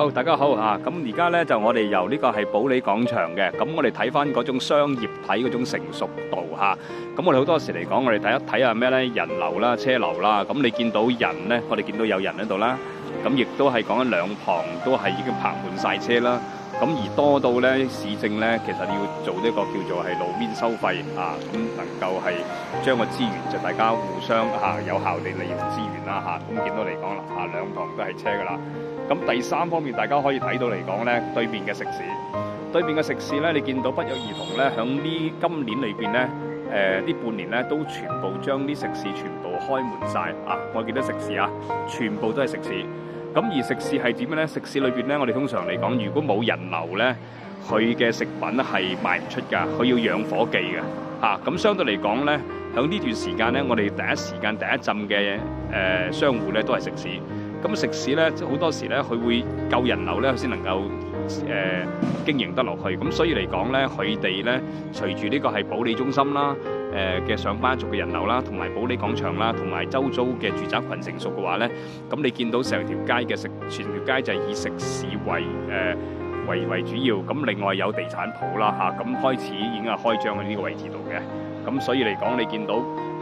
好，大家好啊！咁而家咧就我哋由呢個係保利廣場嘅，咁我哋睇翻嗰種商業體嗰種成熟度嚇。咁我哋好多時嚟講，我哋睇一睇下咩咧，人流啦、車流啦。咁你見到人咧，我哋見到有人喺度啦。咁亦都係講緊兩旁都係已經泊滿晒車啦。咁而多到咧市政咧，其實要做呢個叫做係路面收費啊，咁能夠係將個資源就大家互相有效地利用資源啦嚇。咁見到嚟講啦兩旁都係車噶啦。咁第三方面，大家可以睇到嚟講咧，對面嘅食肆，對面嘅食肆咧，你見到不約而同咧，響呢今年裏邊咧，呢半年咧都全部將啲食肆全部開門晒啊！我見到食肆全部都係食肆。咁而食肆係點樣咧？食肆裏邊咧，我哋通常嚟講，如果冇人流咧，佢嘅食品係賣唔出㗎，佢要養伙計嘅。咁相對嚟講咧，響呢段時間咧，我哋第一時間第一陣嘅商戶咧都係食肆。咁食肆咧好多時咧，佢會夠人流咧，佢先能夠經營得落去。咁所以嚟講咧，佢哋咧隨住呢個係保利中心啦，嘅上班族嘅人流啦，同埋保利廣場啦，同埋周遭嘅住宅群成熟嘅話咧，咁你見到成條街嘅全條街就係以食肆為主要。咁另外有地產鋪啦咁開始已經係開張喺呢個位置度嘅。咁所以嚟講，你見到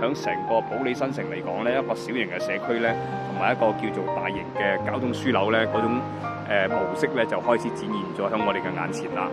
響成個保利新城嚟講咧，一個小型嘅社區咧，同埋一個叫做大型嘅交通樞紐咧，嗰種模式咧就開始展現咗喺我哋嘅眼前啦